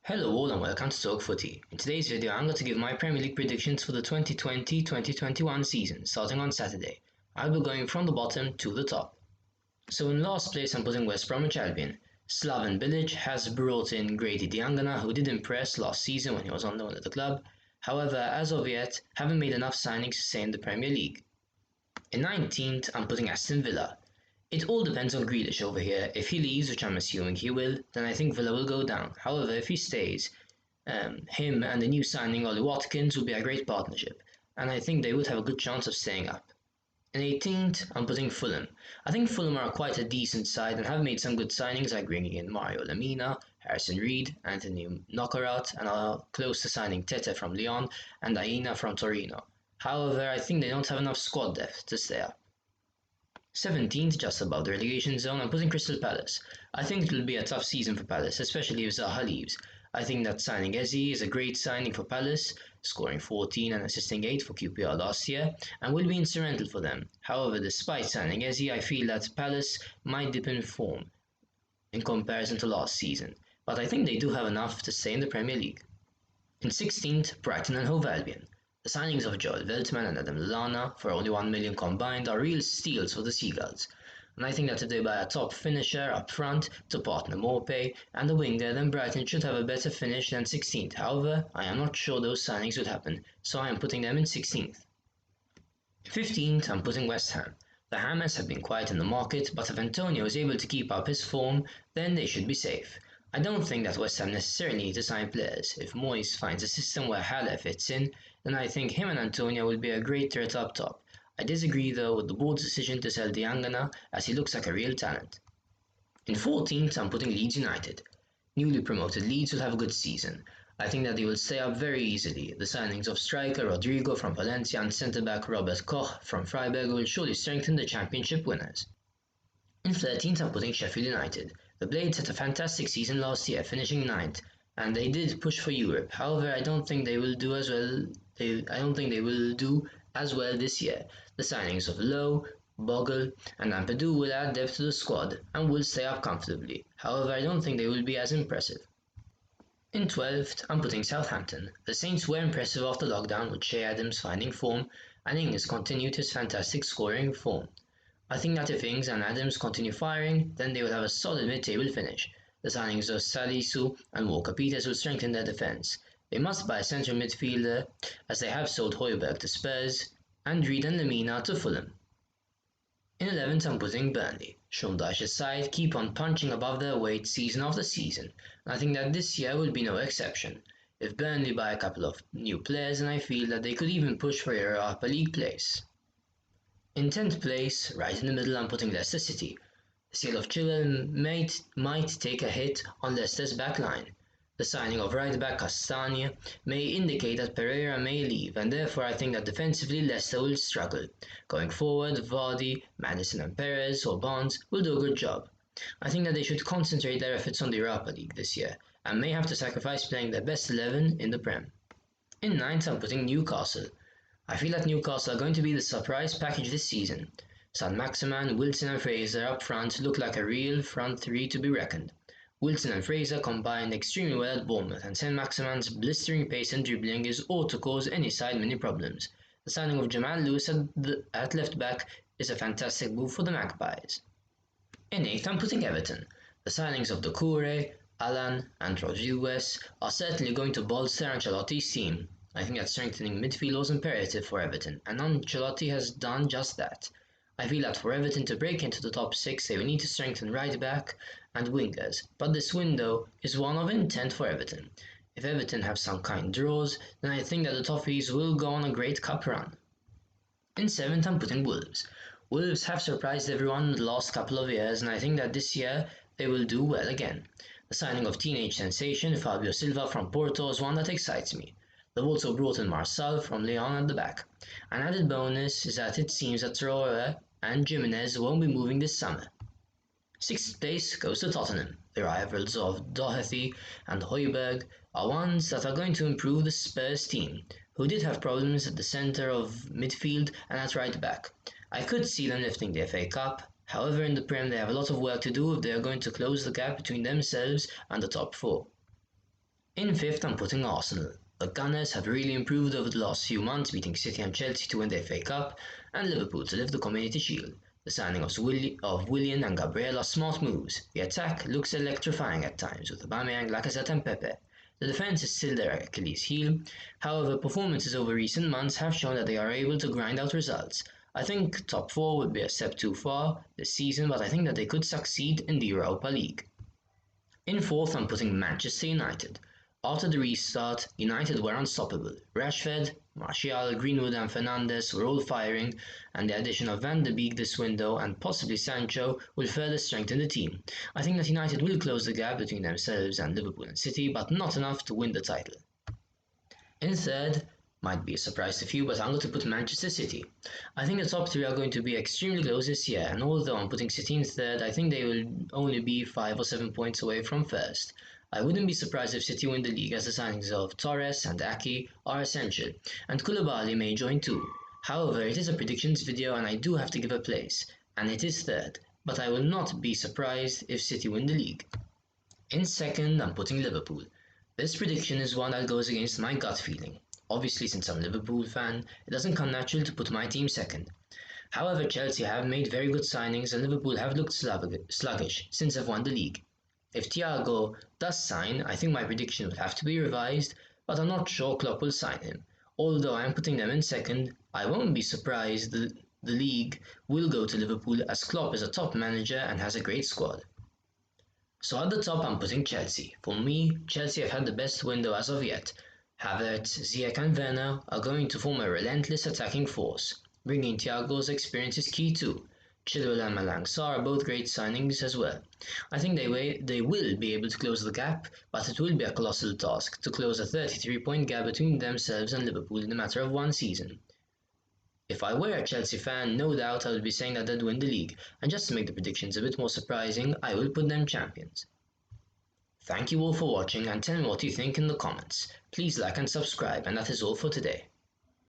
Hello all and welcome to Talk Footy. In today's video I'm going to give my Premier League predictions for the 2020-2021 season starting on Saturday. I'll be going from the bottom to the top. So in last place I'm putting West Bromwich Albion. Slaven Bilic has brought in Grady Diangana, who did impress last season when he was on loan at the club. However, as of yet, haven't made enough signings to stay in the Premier League. In 19th I'm putting Aston Villa. It all depends on Grealish over here. If he leaves, which I'm assuming he will, then I think Villa will go down. However, if he stays, him and the new signing Ollie Watkins will be a great partnership, and I think they would have a good chance of staying up. In 18th, I'm putting Fulham. I think Fulham are quite a decent side and have made some good signings like bringing in Mario Lemina, Harrison Reed, Anthony Knockaert, and are close to signing Tete from Lyon and Aina from Torino. However, I think they don't have enough squad depth to stay up. 17th, just above the relegation zone, I'm putting Crystal Palace. I think it will be a tough season for Palace, especially if Zaha leaves. I think that signing Eze is a great signing for Palace, scoring 14 and assisting 8 for QPR last year, and will be instrumental for them. However, despite signing Eze, I feel that Palace might dip in form in comparison to last season, but I think they do have enough to stay in the Premier League. In 16th, Brighton and Hove Albion. The signings of Joel Veltman and Adam Lallana for only 1 million combined are real steals for the Seagulls, and I think that if they buy a top finisher up front to partner Morpay and a winger, then Brighton should have a better finish than 16th. However, I am not sure those signings would happen, so I am putting them in 16th. 15th, I'm putting West Ham. The Hammers have been quiet in the market, but if Antonio is able to keep up his form, then they should be safe. I don't think that West Ham necessarily need to sign players. If Moyes finds a system where Haller fits in, then I think him and Antonio will be a great threat up top. I disagree though with the board's decision to sell Diangana, as he looks like a real talent. In 14th, I'm putting Leeds United. Newly promoted Leeds will have a good season. I think that they will stay up very easily. The signings of striker Rodrigo from Valencia and centre-back Robert Koch from Freiburg will surely strengthen the championship winners. In 13th, I'm putting Sheffield United. The Blades had a fantastic season last year, finishing 9th, and they did push for Europe. However, I don't think they will do as well. This year. The signings of Lowe, Bogle, and Ampadu will add depth to the squad and will stay up comfortably. However, I don't think they will be as impressive. In 12th, I'm putting Southampton. The Saints were impressive after lockdown, with Shea Adams finding form, and Ings continued his fantastic scoring form. I think that if Ings and Adams continue firing, then they will have a solid mid-table finish. The signings of Salisu and Walker Peters will strengthen their defence. They must buy a central midfielder, as they have sold Højbjerg to Spurs, and Reed and Lemina to Fulham. In 11th, I'm putting Burnley. Sean Dyche's side keep on punching above their weight season after season, and I think that this year will be no exception. If Burnley buy a couple of new players, then I feel that they could even push for a Europa League place. In 10th place, right in the middle, I'm putting Leicester City. The sale of Chilwell might take a hit on Leicester's backline. The signing of right-back Castagne may indicate that Pereira may leave, and therefore I think that defensively Leicester will struggle. Going forward, Vardy, Maddison and Perez or Barnes will do a good job. I think that they should concentrate their efforts on the Europa League this year, and may have to sacrifice playing their best 11 in the Prem. In 9th, I'm putting Newcastle. I feel that Newcastle are going to be the surprise package this season. Saint-Maximin, Wilson and Fraser up front look like a real front three to be reckoned. Wilson and Fraser combined extremely well at Bournemouth, and Saint-Maximin's blistering pace and dribbling is ought to cause any side many problems. The signing of Jamal Lewis at left back is a fantastic move for the Magpies. In 8th, I'm putting Everton. The signings of Doucouré, Allan and Rodriguez are certainly going to bolster Ancelotti's team. I think that strengthening midfield was imperative for Everton, and Ancelotti has done just that. I feel that for Everton to break into the top 6, they will need to strengthen right back and wingers, but this window is one of intent for Everton. If Everton have some kind draws, then I think that the Toffees will go on a great cup run. In 7th, I'm putting Wolves. Wolves have surprised everyone in the last couple of years, and I think that this year they will do well again. The signing of teenage sensation Fabio Silva from Porto is one that excites me. They've also brought in Marçal from Lyon at the back. An added bonus is that it seems that Traore and Jimenez won't be moving this summer. 6th place goes to Tottenham. The rivals of Doherty and Højbjerg are ones that are going to improve the Spurs team, who did have problems at the centre of midfield and at right back. I could see them lifting the FA Cup. However, in the Prem they have a lot of work to do if they are going to close the gap between themselves and the top 4. In fifth, I'm putting Arsenal. The Gunners have really improved over the last few months, beating City and Chelsea to win the FA Cup, and Liverpool to lift the Community Shield. The signing of Willian and Gabriel are smart moves. The attack looks electrifying at times, with Aubameyang, Lacazette and Pepe. The defence is still their Achilles heel. However, performances over recent months have shown that they are able to grind out results. I think top four would be a step too far this season, but I think that they could succeed in the Europa League. In fourth, I'm putting Manchester United. After the restart, United were unstoppable. Rashford, Martial, Greenwood and Fernandes were all firing, and the addition of Van de Beek this window and possibly Sancho will further strengthen the team. I think that United will close the gap between themselves and Liverpool and City, but not enough to win the title. In third, might be a surprise to few, but I'm going to put Manchester City. I think the top three are going to be extremely close this year, and although I'm putting City in third, I think they will only be 5 or 7 points away from first. I wouldn't be surprised if City win the league, as the signings of Torres and Ake are essential, and Koulibaly may join too. However, it is a predictions video and I do have to give a place, and it is third, but I will not be surprised if City win the league. In second, I'm putting Liverpool. This prediction is one that goes against my gut feeling. Obviously, since I'm a Liverpool fan, it doesn't come natural to put my team second. However, Chelsea have made very good signings and Liverpool have looked sluggish since they've won the league. If Thiago does sign, I think my prediction will have to be revised, but I'm not sure Klopp will sign him. Although I'm putting them in second, I won't be surprised the league will go to Liverpool, as Klopp is a top manager and has a great squad. So at the top I'm putting Chelsea. For me, Chelsea have had the best window as of yet. Havertz, Ziyech and Werner are going to form a relentless attacking force. Bringing Thiago's experience is key too. Chilwell and Malang Sarr are both great signings as well. I think they will be able to close the gap, but it will be a colossal task to close a 33-point gap between themselves and Liverpool in a matter of one season. If I were a Chelsea fan, no doubt I would be saying that they'd win the league, and just to make the predictions a bit more surprising, I will put them champions. Thank you all for watching and tell me what you think in the comments. Please like and subscribe, and that is all for today.